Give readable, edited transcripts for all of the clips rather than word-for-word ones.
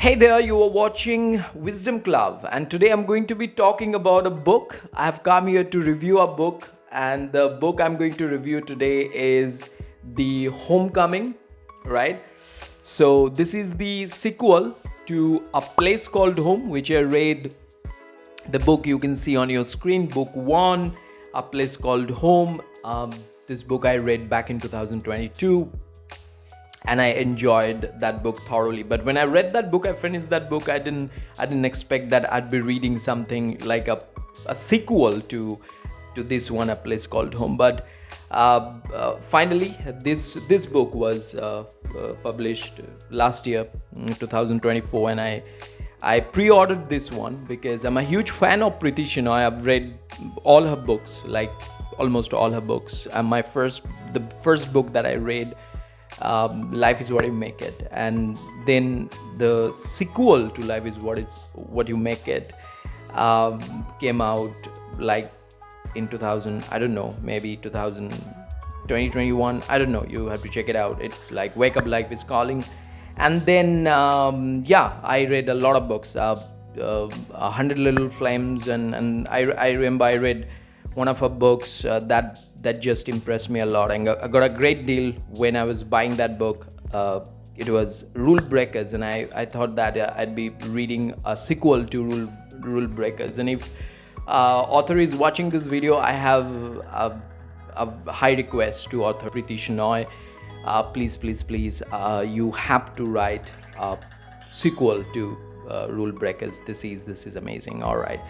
Hey there, you are watching Wisdom Club, and today I'm going to be talking about a book. I have come here to review a book, and the book I'm going to review today is The Homecoming, right? So, this is the sequel to A Place Called Home, which I read. The book you can see on your screen, book one, A Place Called Home. This book I read back in 2022, and I enjoyed that book thoroughly. But when I read that book, I finished that book. I didn't expect that I'd be reading something like a sequel to this one, A Place Called Home. But finally, this book was published last year, 2024, and I pre-ordered this one because I'm a huge fan of Preeti Shenoy. I've read all her books, like almost all her books. And the first book that I read, Life is What You Make It, and then the sequel to Life is What You Make It came out like in 2000. I don't know, maybe 2021. I don't know. You have to check it out. It's like Wake Up, Life is Calling. And then I read a lot of books, 100 Little Flames, and I remember I read one of her books that just impressed me a lot, and I got a great deal when I was buying that book. It was Rule Breakers, and I thought that I'd be reading a sequel to Rule Breakers. And if author is watching this video, I have a high request to author Preeti Shenoy. Please, you have to write a sequel to Rule Breakers. This is amazing. All right.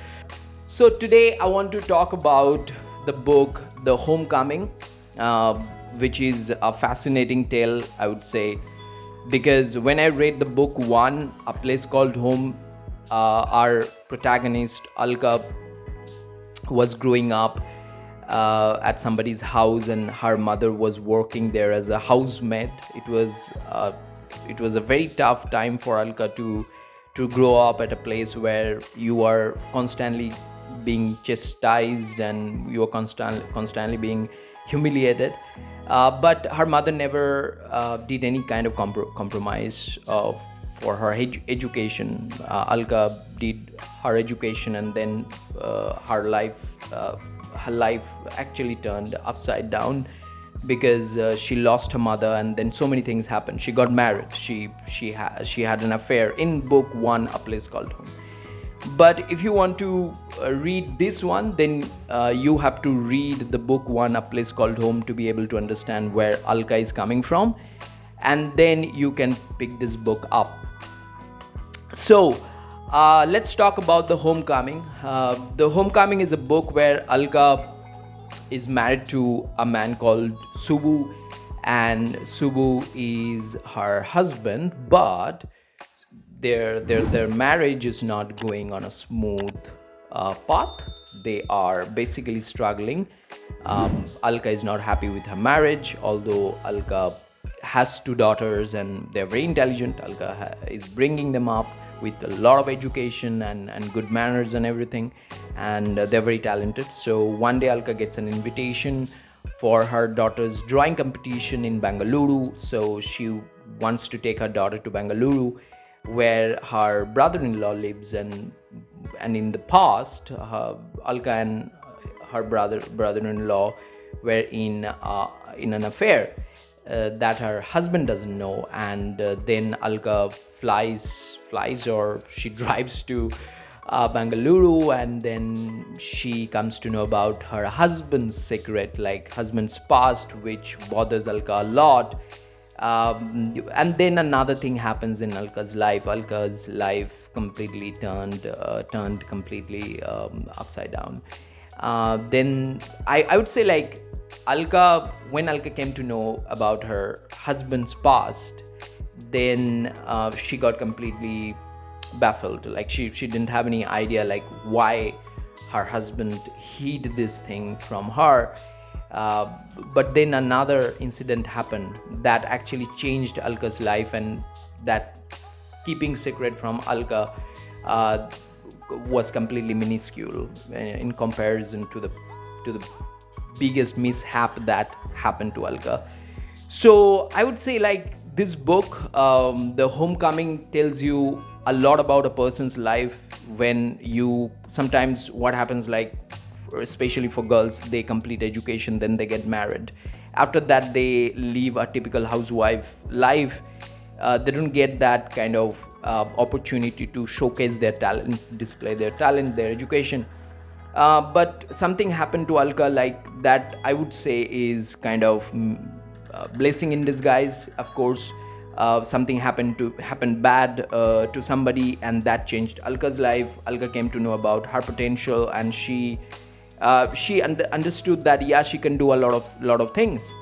So today I want to talk about the book The Homecoming, which is a fascinating tale, I would say, because when I read the book one, A Place Called Home, our protagonist Alka was growing up at somebody's house, and her mother was working there as a housemaid. It was a very tough time for Alka to grow up at a place where you are constantly being chastised and you are constantly being humiliated. But her mother never did any kind of compromise for her education. Alka did her education, and then her life actually turned upside down because she lost her mother, and then so many things happened. She got married. She had an affair in book one, A Place Called Home. But if you want to read this one, then you have to read the book one, A Place Called Home, to be able to understand where Alka is coming from, and then you can pick this book up. So let's talk about The Homecoming. The Homecoming is a book where Alka is married to a man called Subbu, and Subbu is her husband, but their marriage is not going on a smooth path. They are basically struggling. Alka is not happy with her marriage, although Alka has two daughters and they're very intelligent. Alka is bringing them up with a lot of education and good manners and everything, and they're very talented. So one day Alka gets an invitation for her daughter's drawing competition in Bengaluru. So she wants to take her daughter to Bengaluru, where her brother-in-law lives, and in the past Alka and her brother-in-law were in an affair that her husband doesn't know. And then Alka flies or she drives to Bengaluru, and then she comes to know about her husband's secret, like husband's past, which bothers Alka a lot. And then another thing happens in Alka's life. Alka's life completely turned completely upside down. Then I would say, like, when Alka came to know about her husband's past, then she got completely baffled. Like she didn't have any idea like why her husband hid this thing from her. But then another incident happened that actually changed Alka's life, and that keeping secret from Alka was completely minuscule in comparison to the biggest mishap that happened to Alka. So I would say, like, this book, The Homecoming, tells you a lot about a person's life when you sometimes what happens, like especially for girls, they complete education, then they get married. After that, they live a typical housewife life. They don't get that kind of opportunity to showcase their talent, display their talent, their education. But something happened to Alka like that, I would say, is kind of blessing in disguise. Of course, something happened bad to somebody, and that changed Alka's life. Alka came to know about her potential, and she understood that yeah, she can do a lot of things.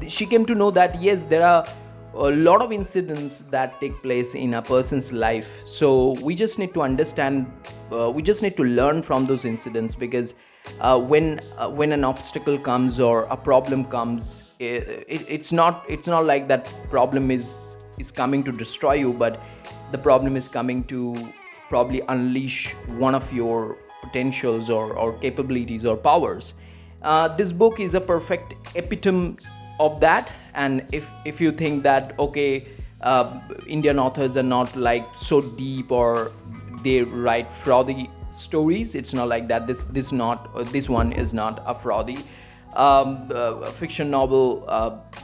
She came to know that yes, there are a lot of incidents that take place in a person's life, so we just need to understand, we just need to learn from those incidents, because when an obstacle comes or a problem comes, it's not like that problem is coming to destroy you, but the problem is coming to probably unleash one of your potentials or capabilities or powers. This book is a perfect epitome of that. And if you think that okay, Indian authors are not like so deep, or they write frothy stories, it's not like that. This one is not a frothy fiction novel.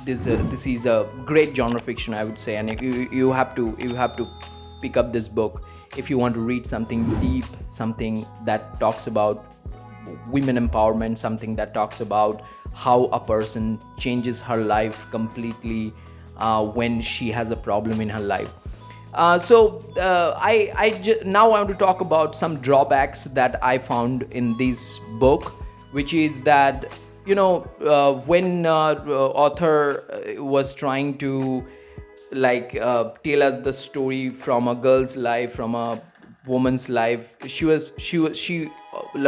This is a great genre fiction, I would say, and you have to pick up this book if you want to read something deep, something that talks about women empowerment, something that talks about how a person changes her life completely when she has a problem in her life. Now I want to talk about some drawbacks that I found in this book, which is that when author was trying to tell us the story from a girl's life, from a woman's life, she like in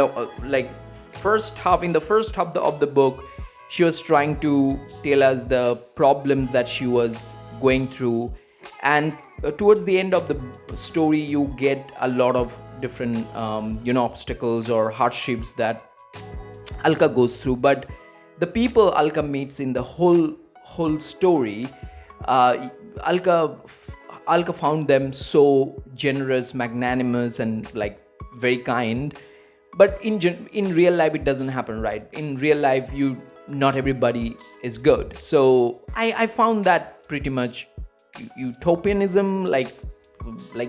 the first half of the book, she was trying to tell us the problems that she was going through, and towards the end of the story you get a lot of different obstacles or hardships that Alka goes through. But the people Alka meets in the whole story, Alka found them so generous, magnanimous, and like very kind. But in real life it doesn't happen, right? In real life, not everybody is good. So I found that pretty much utopianism. Like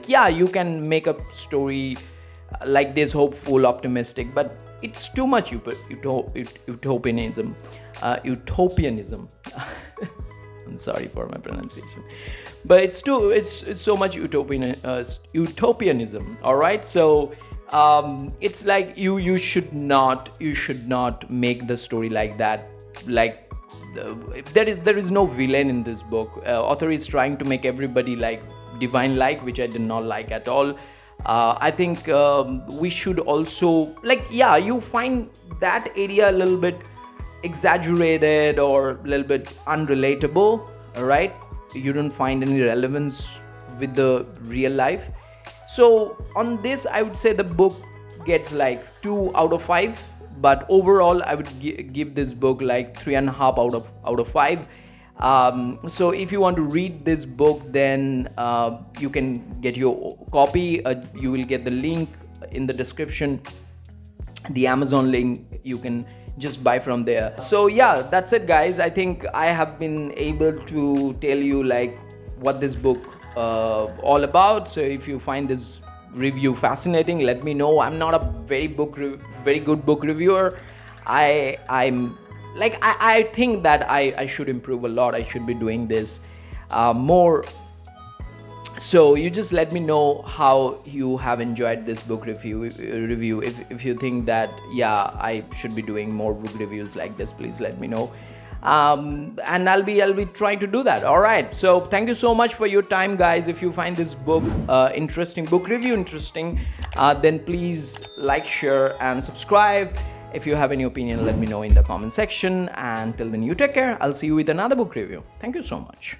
yeah, you can make a story like this, hopeful, optimistic, but it's too much utopianism. I'm sorry for my pronunciation, but it's so much utopianism. All right, so it's like you should not make the story like that. Like there is no villain in this book. Author is trying to make everybody like divine, like, which I did not like at all. I think we should also, like, yeah, you find that area a little bit exaggerated or a little bit unrelatable, right? You don't find any relevance with the real life. So on this, I would say the book gets like 2 out of 5, but overall I would give this book like 3.5 out of 5. So if you want to read this book, then you can get your copy. You will get the link in the description, the Amazon link. You can just buy from there. So yeah, that's it, guys. I think I have been able to tell you like what this book all about. So if you find this review fascinating, let me know. I'm not a very good book reviewer. I'm like, I think that I should improve a lot. I should be doing this more. So you just let me know how you have enjoyed this book review. If you think that yeah, I should be doing more book reviews like this, please let me know. And I'll be trying to do that. All right, so thank you so much for your time, guys. If you find this book interesting, book review interesting, then please like, share, and subscribe. If you have any opinion, let me know in the comment section. And till then, you take care. I'll see you with another book review. Thank you so much.